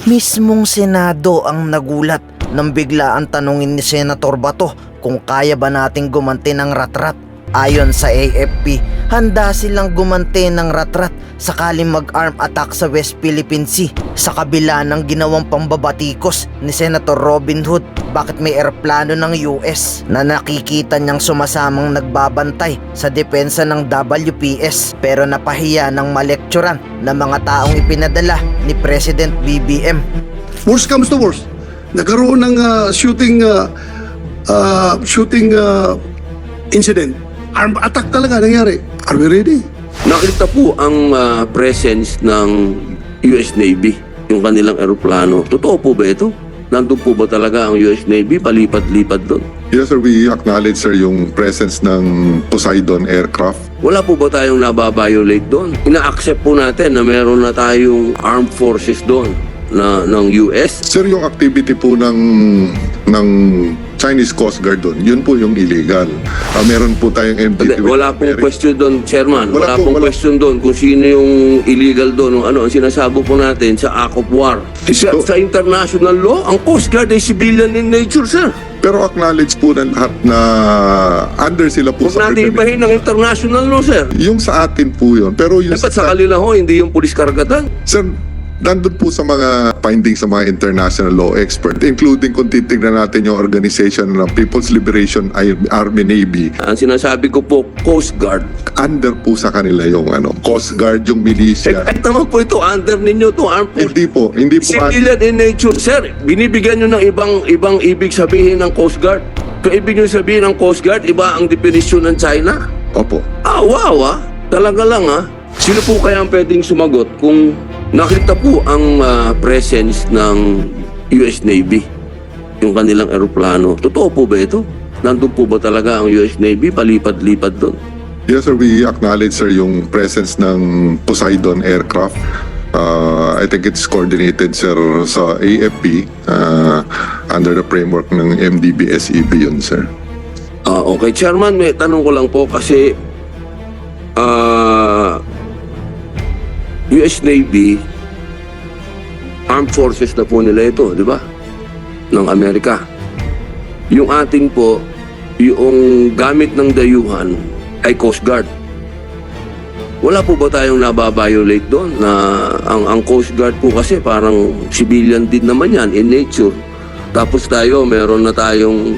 Mismong Senado ang nagulat nang biglaan tanungin ni Senator Bato kung kaya ba nating gumanti ng ratrat. Ayon sa AFP, handa silang gumanti ng ratrat sakaling mag-arm attack sa West Philippine Sea sa kabila ng ginawang pambabatikos ni Senator Robin Hood. Bakit may eroplano ng US na nakikita niyang sumasamang nagbabantay sa depensa ng WPS pero napahiya ng malekturan ng mga taong ipinadala ni President BBM. Worst comes to worst, nagkaroon ng shooting incident. Armed attack talaga nangyari. Are we ready? Nakita po ang presence ng US Navy, yung kanilang eroplano. Totoo po ba ito? Nandun po ba talaga ang US Navy palipat-lipat doon? Yes sir, we acknowledge sir yung presence ng Poseidon aircraft. Wala po ba tayong nababiolate doon? Ina-accept po natin na meron na tayong armed forces doon ng US. Sir, yung activity po ng Chinese Coast Guard doon, yun po yung illegal. Meron po tayong MDT. Wala pong question doon, Chairman. Wala pong question doon kung sino yung illegal doon. Ang sinasabo po natin sa Act of War. Sa international law, ang Coast Guard ay civilian in nature, sir. Pero acknowledge po ng lahat na under sila po Huwag natin ibahin ng international law, sir. Yung sa atin po yun. Pero yung Dapat sa kanila ho, hindi yung pulis karagatan. Sir, nandun po sa mga findings sa mga international law expert, including kung titignan natin yung organization ng People's Liberation Army Navy. Ang sinasabi ko po, Coast Guard. Under po sa kanila yung Coast Guard, yung militia. Kahit naman po ito, under ninyo to armed forces. Hindi po. Civilian in nature. Sir, binibigyan nyo ng ibang ibig sabihin ng Coast Guard. Kung ibig nyo sabihin ng Coast Guard, iba ang definisyon ng China. Opo. Wow Talaga lang Sino po kaya ang pwedeng sumagot kung nakita po ang presence ng US Navy, yung kanilang eroplano? Totoo po ba ito? Nandun po ba talaga ang US Navy palipat-lipat doon? Yes sir, we acknowledge sir yung presence ng Poseidon aircraft. I think it's coordinated sir sa AFP under the framework ng MDB-SEB yun sir. Okay, Chairman, may tanong ko lang po kasi US Navy, armed forces na po nila ito, di ba? Ng Amerika. Yung ating po, yung gamit ng dayuhan ay Coast Guard. Wala po ba tayong nababiolate doon? Na ang Coast Guard po kasi parang civilian din naman yan in nature. Tapos tayo, meron na tayong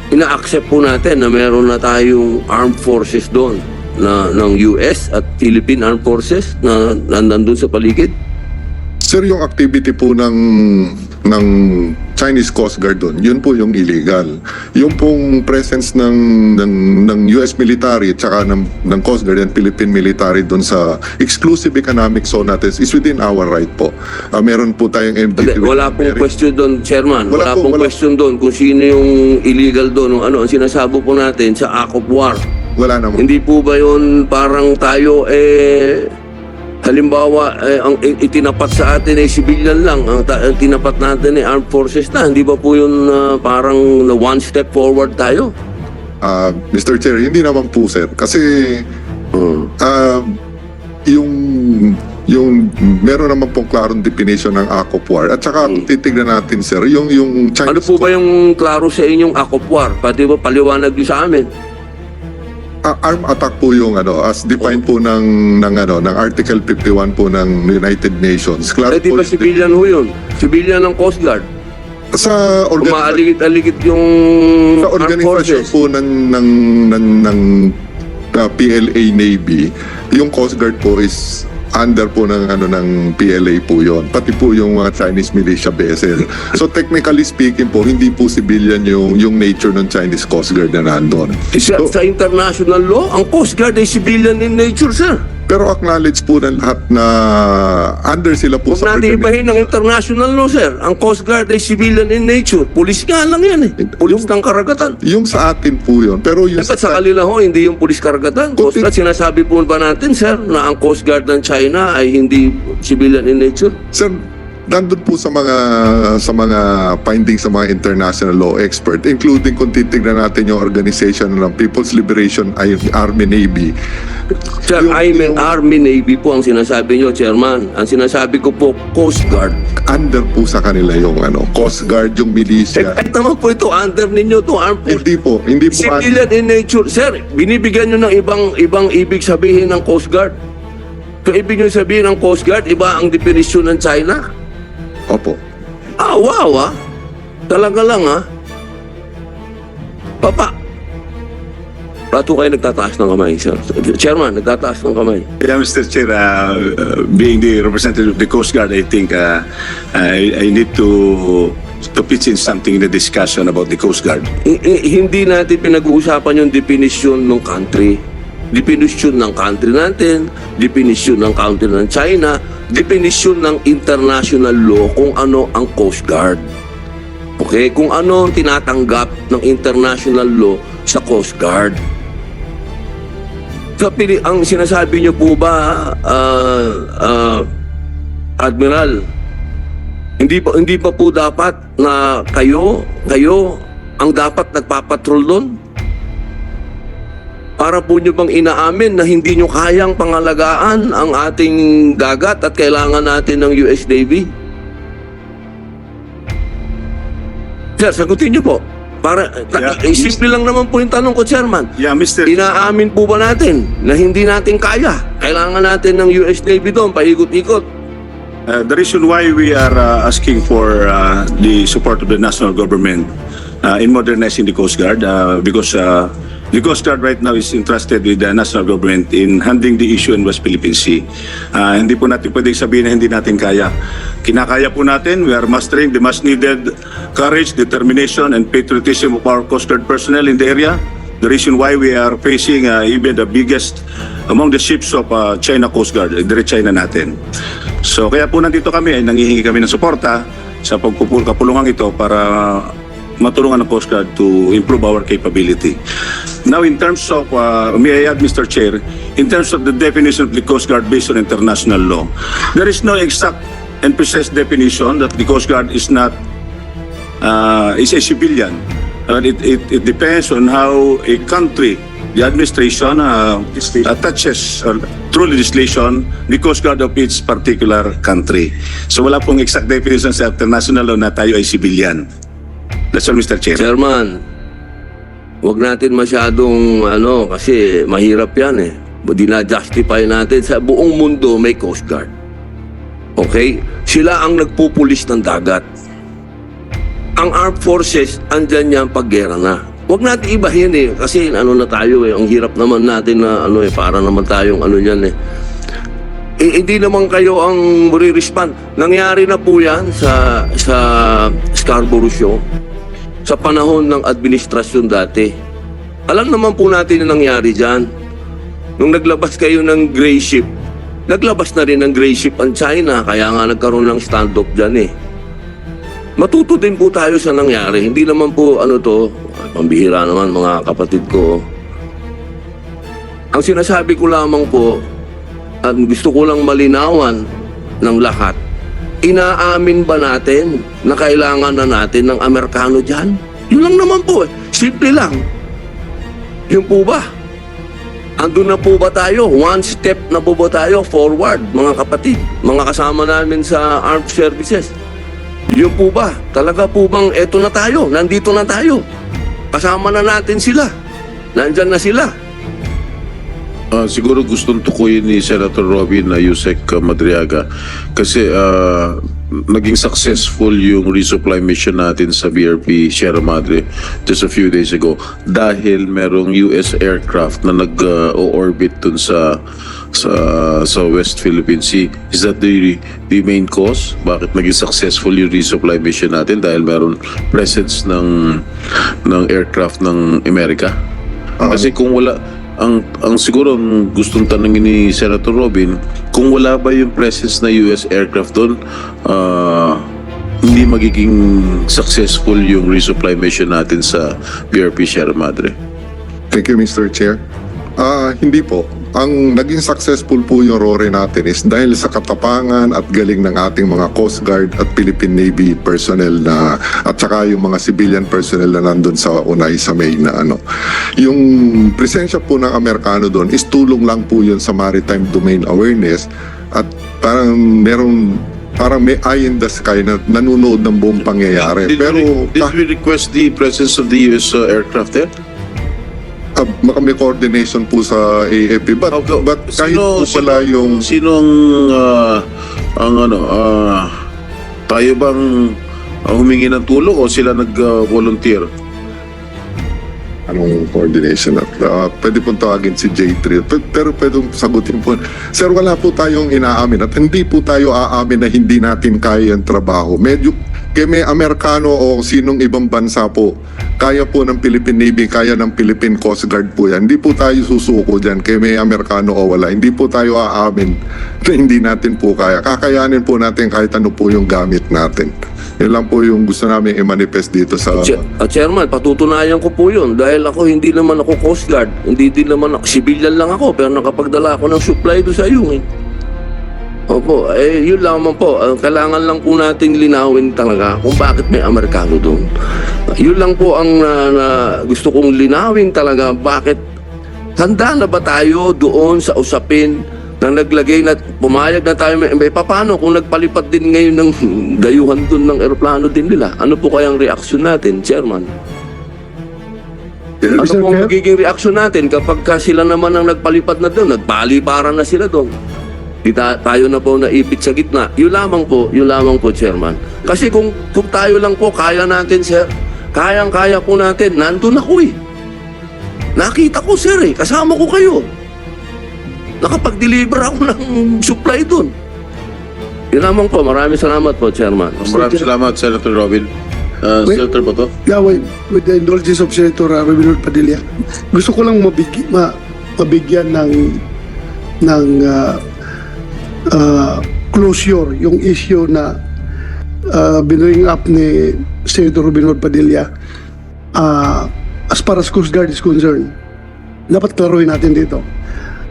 ina-accept po natin na meron na tayong armed forces doon ng US at Philippine Armed Forces na nandun sa paligid. Sir, yung activity po ng Chinese Coast Guard doon, yun po yung illegal. Yung pong presence ng US military at saka ng Coast Guard and Philippine military doon sa exclusive economic zone natin is within our right po. Meron po tayong MDT. Wala pong question doon, Chairman. Wala pong question doon kung sino yung illegal doon. Ang sinasabo po natin sa Act of War. Wala naman. Hindi po ba yun parang tayo halimbawa ang itinapat sa atin ay civilian lang, ang tinapat natin ay armed forces na, hindi ba po yun parang one step forward tayo? Mr. Chair, hindi naman po sir. Kasi yung meron naman pong klarong definition ng Act of War. At saka titignan natin sir, yung Chinese... Ano po ba yung klaro sa inyong Act of War? Pati ba paliwanag nyo sa amin? Armed attack po yung as defined po ng Article 51 po ng United Nations. Di ba civilian ho yun? Civilian ng Coast Guard? Sa umaaligit-aligit yung sa organisasyon po ng PLA Navy, yung Coast Guard po is under po ng PLA po yon, pati po yung mga Chinese militia vessel. So technically speaking po, hindi po civilian yung nature ng Chinese Coast Guard na nandun. Sa international law, ang Coast Guard ay civilian in nature, sir. Pero acknowledge po ng lahat na under sila po sa... Huwag natin ibahin ng international law, sir. Ang Coast Guard ay civilian in nature. Pulis nga lang yan Pulis ng karagatan. Yung sa atin po yun. Pero yung dapat sa kanila ho, hindi yung pulis karagatan. Coast Guard, sinasabi po ba natin, sir, na ang Coast Guard ng China ay hindi civilian in nature? Sir, nandun po sa mga findings sa mga international law expert, including kung titignan natin yung organization ng People's Liberation Army Navy. Sir, Yung- Army Navy po ang sinasabi nyo, Chairman. Ang sinasabi ko po, Coast Guard. Under po sa kanila yung Coast Guard, yung militia. Kahit naman po ito, under ninyo to Armed Forces. Hindi po. Civilian in nature. Sir, binibigyan nyo ng ibang ibig sabihin ng Coast Guard. So, ibig nyo sabihin ng Coast Guard, iba ang definisyon ng China? Opo. Ah, wow, ah. Talaga lang, ah. Papa. Bato kayo nagtataas ng kamay, sir. Chairman, nagtataas ng kamay. Yeah, Mr. Chair, being the representative of the Coast Guard, I think I need to pitch in something in the discussion about the Coast Guard. Hindi natin pinag-uusapan yung definition ng country. Definition ng country natin, definition ng country ng China, definition ng international law kung ano ang Coast Guard. Okay? Kung ano ang tinatanggap ng international law sa Coast Guard. So, ang sinasabi niyo po ba, Admiral, hindi pa po dapat na kayo ang dapat nagpapatrol doon? Para po nyo bang inaamin na hindi nyo kayang pangalagaan ang ating dagat at kailangan natin ng US Navy? Sir, sagutin nyo po. Simple lang naman po yung tanong ko, Chairman. Yeah, Mr. Inaamin po ba natin na hindi natin kaya? Kailangan natin ng US Navy doon, paikot-ikot. The reason why we are asking for the support of the national government in modernizing the Coast Guard because the Coast Guard right now is entrusted with the national government in handling the issue in West Philippine Sea. Hindi po natin pwedeng sabihin na hindi natin kaya. Kinakaya po natin. We are mastering the much needed courage, determination, and patriotism of our Coast Guard personnel in the area. The reason why we are facing even the biggest among the ships of China Coast Guard, dire China natin. So kaya po nandito kami, ay nangihingi kami ng suporta sa kapulungan ito para matulungan ng Coast Guard to improve our capability. Now, in terms of, may I add, Mr. Chair, in terms of the definition of the Coast Guard based on international law, there is no exact and precise definition that the Coast Guard is not, is a civilian. It depends on how a country, the administration, attaches through legislation the Coast Guard of its particular country. So wala pong exact definition sa international law na tayo ay civilian. That's all, Mr. Chair. Chairman, wag natin masyadong kasi mahirap yan eh. Dina-justify natin sa buong mundo may Coast Guard. Okay? Sila ang nagpupulis ng dagat. Ang Armed Forces, andyan yan pag-gera na. Wag natin ibahin eh. Kasi na tayo eh. Ang hirap naman natin na para naman tayong yan eh. Hindi naman kayo ang re-respond. Nangyari na po yan sa Scarborough Show. Sa panahon ng administrasyon dati. Alam naman po natin na nangyari dyan. Nung naglabas kayo ng gray ship, naglabas na rin ng gray ship ang China, kaya nga nagkaroon ng standoff dyan eh. Matuto din po tayo sa nangyari. Hindi naman po pambihira naman mga kapatid ko. Ang sinasabi ko lamang po, at gusto ko lang malinawan ng lahat, inaamin ba natin na kailangan na natin ng Amerikano dyan? Yun lang naman po eh. Simple lang. Yun po ba? Andun na po ba tayo? One step na po ba tayo forward, mga kapatid? Mga kasama namin sa armed services. Yun po ba? Talaga po bang eto na tayo? Nandito na tayo? Kasama na natin sila. Nandyan na sila. Siguro gustong tukuyin ni Senator Robin na Yusek Madriaga kasi naging successful yung resupply mission natin sa BRP Sierra Madre just a few days ago dahil merong US aircraft na nag-orbit dun sa West Philippine Sea. Is that the main cause? Bakit naging successful yung resupply mission natin? Dahil meron presence ng aircraft ng Amerika? Kasi kung wala, ang siguro ang gustong tanongin ni Senator Robin, kung wala ba yung presence na US aircraft doon, hindi magiging successful yung resupply mission natin sa BRP Sierra Madre. Thank you, Mr. Chair. Hindi po. Ang naging successful po yung RORE natin is dahil sa katapangan at galing ng ating mga Coast Guard at Philippine Navy personnel na at saka yung mga civilian personnel na nandun sa Unay sa May na ano. Yung presensya po ng Amerikano doon is tulong lang po yun sa maritime domain awareness at parang may eye in the sky na nanonood ng buong pangyayari. Pero Did we request the presence of the US aircraft there? may coordination po sa AFP but kahit po pala yung Sino ang tayo bang humingi ng tulong o sila nag-volunteer? anong coordination at pwede pong tawagin si J3 pero pwedeng sagutin po. Sir, wala po tayong inaamin at hindi po tayo aamin na hindi natin kaya ang trabaho. Medyo kaya may Amerikano o sinong ibang bansa po, kaya po ng Philippine Navy, kaya ng Philippine Coast Guard po yan. Hindi po tayo susuko dyan kaya may Amerikano o wala. Hindi po tayo aamin na hindi natin po kaya. Kakayanin po natin kahit ano po yung gamit natin. Yan lang po yung gusto namin i-manifest dito sa... Chairman, patutunayan ko po yun dahil ako hindi naman ako Coast Guard, hindi din naman ako, civilian lang ako pero nakapagdala ako ng supply doon sa iyo. Opo, yun lamang po. Kailangan lang po nating linawin talaga kung bakit may Amerikano doon. Yun lang po ang gusto kong linawin talaga. Bakit handa na ba tayo doon sa usapin na naglagay na pumayag na tayo may paano kung nagpalipat din ngayon ng dayuhan doon ng eroplano din nila? Ano po kayang reaksyon natin, Chairman? Ano po ang magiging reaksyon natin kapag sila naman ang nagpalipat na doon, nagpaliparan na sila doon? Tayo na po naipit sa gitna. Yun lamang po, Chairman. Kasi kung tayo lang po, kaya natin, sir. Kayang-kaya po natin. Nandun ako eh. Nakita ko, sir eh. Kasama ko kayo. Nakapag-deliver ako ng supply dun. Yun lamang po. Maraming salamat po, Chairman. Maraming salamat, Senator Robin. Senator Bato? Yeah, with the indulgence of Senator Robin Padilla, gusto ko lang mabigyan ng closure yung issue na binring up ni Senator Robin Padilla as far as Coast Guard is concerned. Dapat klaruhin natin dito.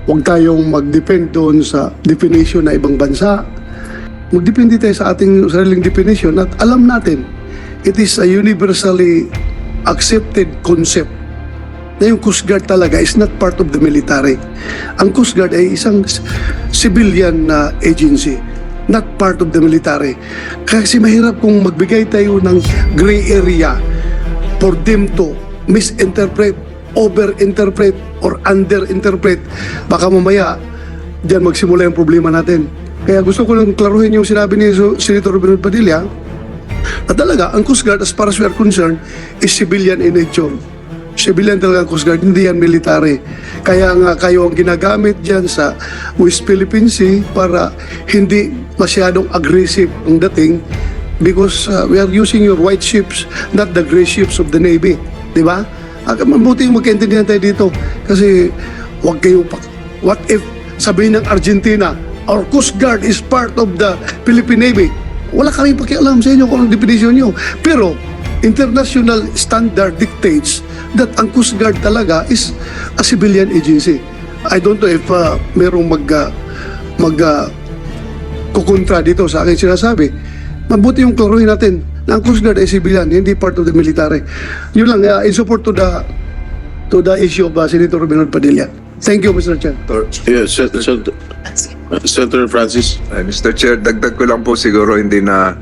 Huwag tayong mag-depend doon sa definition na ibang bansa. Mag-depende tayo sa ating sariling definition at alam natin it is a universally accepted concept na yung Coast Guard talaga is not part of the military. Ang Coast Guard ay isang civilian agency, not part of the military. Kasi mahirap kung magbigay tayo ng gray area for them to misinterpret, overinterpret, or underinterpret. Baka mamaya, dyan magsimula yung problema natin. Kaya gusto ko lang klaruhin yung sinabi ni Senator Robin Padilla na talaga, ang Coast Guard as far as we are concerned is civilian in nature. Civilian talaga ang Coast Guard, hindi yan military. Kaya nga kayo ang ginagamit dyan sa West Philippine Sea para hindi masyadong aggressive ang dating because we are using your white ships, not the gray ships of the Navy. Di ba? Mabuti yung magkaintindihan tayo dito kasi wag kayo what if sabihin ng Argentina, our Coast Guard is part of the Philippine Navy. Wala kami pakialam sa inyo kung anong definition nyo. Pero international standard dictates that ang Coast Guard talaga is a civilian agency. I don't know if merong kukontra dito sa aking sinasabi. Mabuti yung klaruhin natin na ang Coast Guard ay civilian, hindi part of the military. Yun lang, in support to the issue of Senator Robin Padilla. Thank you, Mr. Chair. Yes, Senator Francis. Mr. Chair, dagdag ko lang po siguro hindi na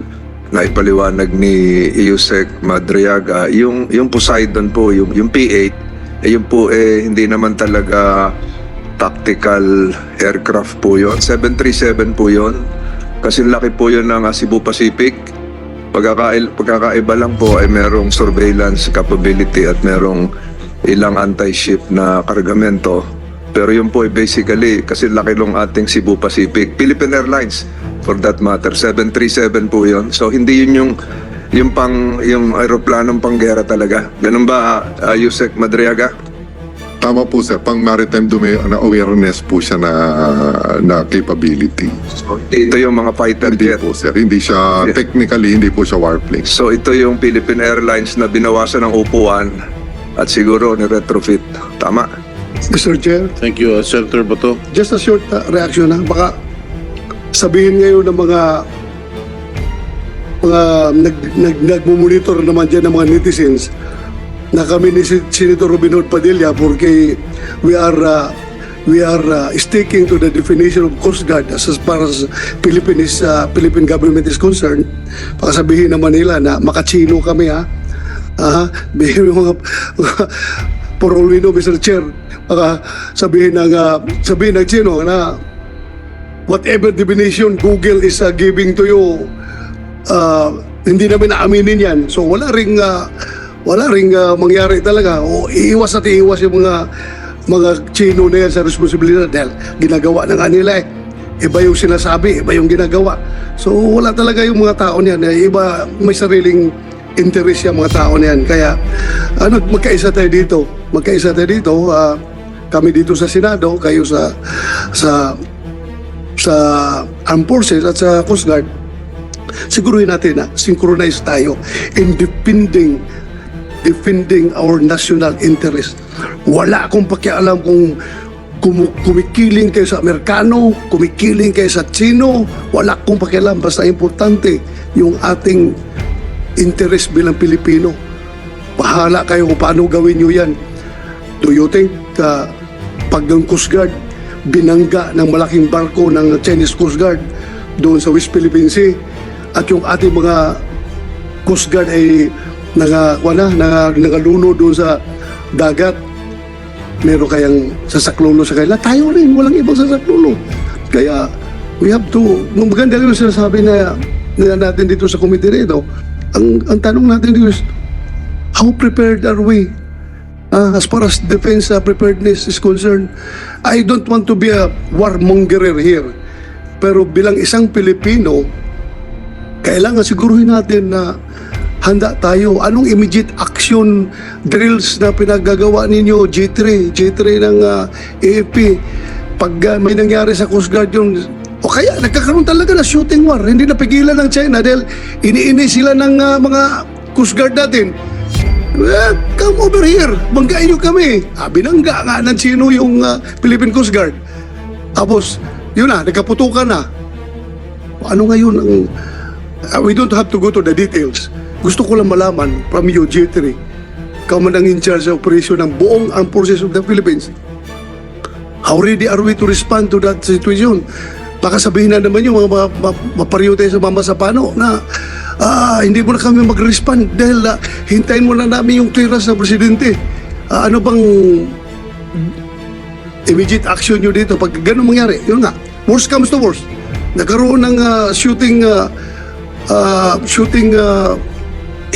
naipaliwanag ni Yusek Madriaga. Yung Poseidon po, yung P-8, yun po hindi naman talaga tactical aircraft po yun. 737 po yun. Kasi laki po yun ng Cebu Pacific. Pagkakaiba lang po ay merong surveillance capability at merong ilang anti-ship na kargamento. Pero yun po ay basically, kasi laki ng ating Cebu Pacific. Philippine Airlines, for that matter, 737 po yun. So hindi yun yung aeroplanong panggera talaga. Ganun ba, Yusek Madriaga? Tama po sir, pang maritime domain na awareness po siya na capability. So, ito yung mga fighter Hindi jet. po sir, hindi siya, technically hindi po siya warplane. So ito yung Philippine Airlines na binawasan ng upuan at siguro ni retrofit. Tama? Mr. Chair, Thank you, Senator Bato. just a short reaction ha. Baka sabihin ngayon ng mga nagmumonitor naman dyan ng mga netizens na kami ni Senator Robin Hood Padilla porque we are sticking to the definition of Coast Guard as far as Philippine government is concerned. Baka sabihin naman nila na makachino kami ha. Bihin yung mga for all we know, Mr. Chair, baka sabihin ng Chino na whatever definition Google is giving to you, hindi namin naaminin yan. So wala ring mangyari talaga. O iiwas at iiwas yung mga Chino na yan sa responsibilidad dahil ginagawa na nga nila eh. Iba yung sinasabi, iba yung ginagawa. So wala talaga yung mga tao niyan. Iba, may sariling interest yung mga tao niyan. Kaya magkaisa tayo dito. Kami dito sa Senado, kayo sa Armed Forces at sa Coast Guard. Siguruhin natin na synchronize tayo in defending our national interest. Wala akong pakialam kung kumikiling kayo sa Amerikano, kumikiling kayo sa Chino, wala akong pakialam. Basta importante yung ating interest bilang Pilipino. Bahala kayo kung paano gawin nyo yan. Do you think pag ang Coast Guard binangga ng malaking barko ng Chinese Coast Guard doon sa West Philippine Sea at yung ating mga Coast Guard ay nangaluno doon sa dagat, meron kayang sasaklolo sa kanila? Tayo rin, walang ibang sasaklolo. Kaya we have to, maganda rin yung sinasabi na natin dito sa committee rito. Ang tanong natin dito is, how prepared are we? As far as defense preparedness is concerned, I don't want to be a warmongerer here. Pero bilang isang Pilipino, kailangan siguruhin natin na handa tayo. Anong immediate action drills na pinagagawa ninyo, G3 ng AFP? Pag may nangyari sa Coast Guard yung, o kaya nagkakaroon talaga na shooting war, hindi napigilan ng China dahil iniinay sila ng mga Coast Guard natin. Come over here, banggain nyo kami. Binangga nga ng Chino yung Philippine Coast Guard. Tapos, yun na, nagkaputukan na. Ano ngayon ang... we don't have to go to the details. Gusto ko lang malaman from you, G3, kamanang in charge sa operation ng buong Armed Forces of the Philippines. How ready are we to respond to that situation? Baka sabihin na naman yung mga mapariyo tayo sa Mama Sapano na hindi mo na kami mag-respond dahil hintayin mo na namin yung clearance ng Presidente. Ano bang immediate action nyo dito pag gano'n mangyari? Yun nga, worst comes to worst. Nagkaroon ng shooting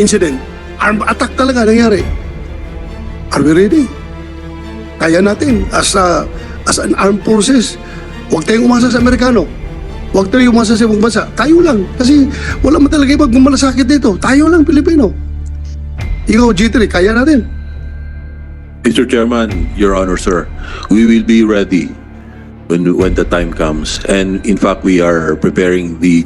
incident. Armed attack talaga nangyari. Are we ready? Kaya natin as an armed forces. Huwag tayong umasa sa Amerikano. Huwag tayong umasa sa ibang bansa. Tayo lang. Kasi wala man talaga ibang malasakit dito. Tayo lang, Pilipino. Ikaw, G3, kaya natin. Mr. Chairman, Your Honor, sir, we will be ready when the time comes. And in fact, we are preparing the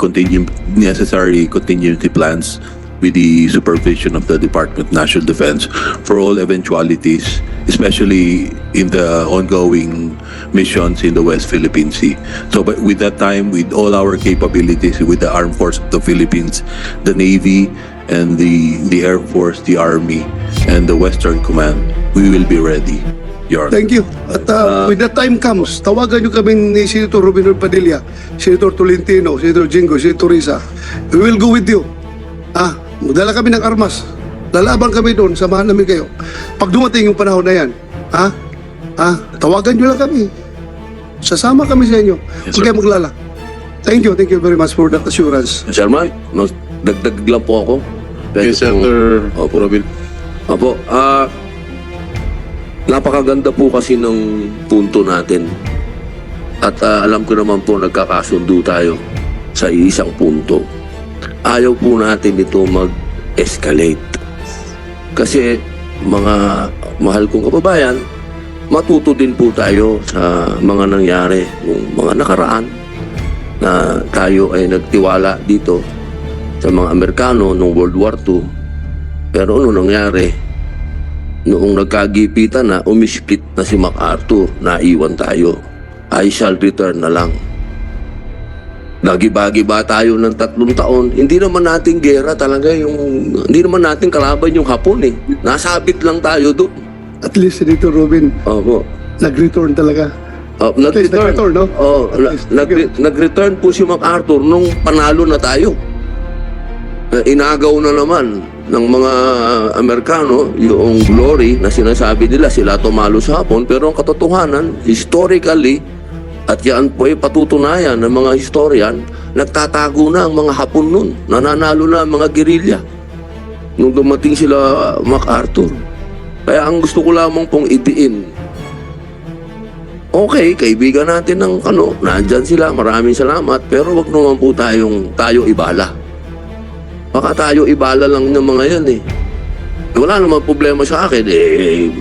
necessary contingency plans with the supervision of the Department of National Defense for all eventualities, especially in the ongoing missions in the West Philippine Sea. So but with that time, with all our capabilities, with the Armed Forces of the Philippines, the Navy, and the Air Force, the Army, and the Western Command, we will be ready, Your Honor. Thank you. At when that time comes, tawagan nyo kami ni Senator Robin Hood Padilla, Senator Tolentino, Senator Jingo, Senator Risa. We will go with you. Magdala kami ng armas. Lalaban kami doon, samahan namin kayo. Pag dumating yung panahon na yan, tawagan nyo lang kami. Sasama kami sa inyo. Yes, Huwag kayo maglala. Thank you very much for that assurance. Chairman, dagdag lang po ako. Okay, Senator Robin. Opo, napakaganda po kasi ng punto natin. At alam ko naman po nagkakasundo tayo sa isang punto. Ayaw po natin ito mag-escalate. Kasi mga mahal kong kababayan, matuto din po tayo sa mga nangyari ng mga nakaraan na tayo ay nagtiwala dito sa mga Amerikano noong World War II. Pero ano nangyari? noong nagkagipitan na, umisplit na si MacArthur, naiwan tayo. I shall return na lang. Nagiba-giba tayo ng 3 taon. Hindi naman natin gera talaga hindi naman natin kalaban yung Hapon eh. Nasabit lang tayo doon. At least, Senator Robin, Opo. nag-return talaga. Nag-return. nag-return, no? Oh, At least, nag-return po si MacArthur nung panalo na tayo. Inagaw na naman ng mga Amerikano yung glory na sinasabi nila sila tumalo sa Hapon, pero ang katotohanan, historically, at yan po ay patutunayan ng mga historian, nagtatago na ang mga Hapon nun. Nananalo na ang mga gerilya nung dumating sila MacArthur. Kaya ang gusto ko lamang pong idiin, okay, kaibigan natin ng nandyan sila, maraming salamat, pero wag naman po tayo ibala. Baka tayo ibala lang ng mga yan eh. Wala naman problema sa akin eh.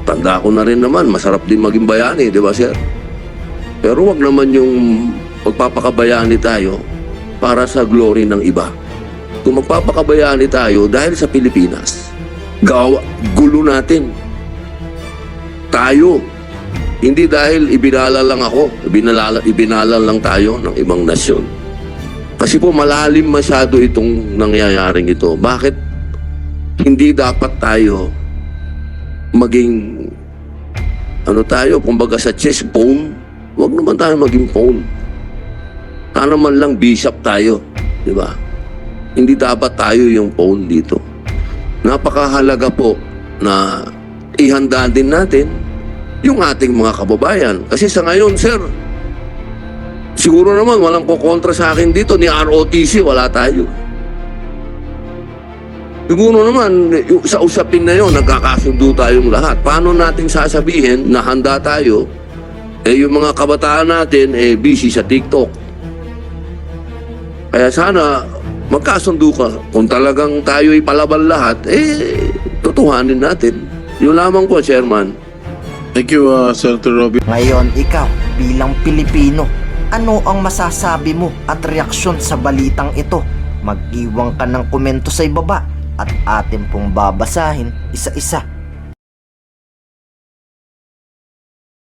Tanda ko na rin naman, masarap din maging bayani, di ba sir? Pero wag naman yung magpapakabayani tayo para sa glory ng iba. Kung magpapakabayani tayo dahil sa Pilipinas, gulo natin. Tayo. Hindi dahil ibinala lang ako, ibinala lang tayo ng ibang nasyon. Kasi po malalim masyado itong nangyayaring ito. Bakit hindi dapat tayo maging kumbaga sa chess pawn? Huwag naman tayo maging pawn. Sana man lang bishop tayo, di ba? Hindi dapat tayo yung pawn dito. Napakahalaga po na ihanda din natin yung ating mga kababayan. Kasi sa ngayon, sir, siguro naman walang kukontra sa akin dito, ni ROTC, wala tayo. Siguro naman, sa usapin na yun, nagkakasundo tayong lahat. Paano nating sasabihin na handa tayo, yung mga kabataan natin, busy sa TikTok. Kaya sana, magkasundo ka. Kung talagang tayo'y palaban lahat, tutuhanin natin. Yun lamang po, Chairman. Thank you, Senator Robin. Ngayon, ikaw, bilang Pilipino, ano ang masasabi mo at reaksyon sa balitang ito? Mag-iwan ka ng komento sa ibaba at atin pong babasahin isa-isa.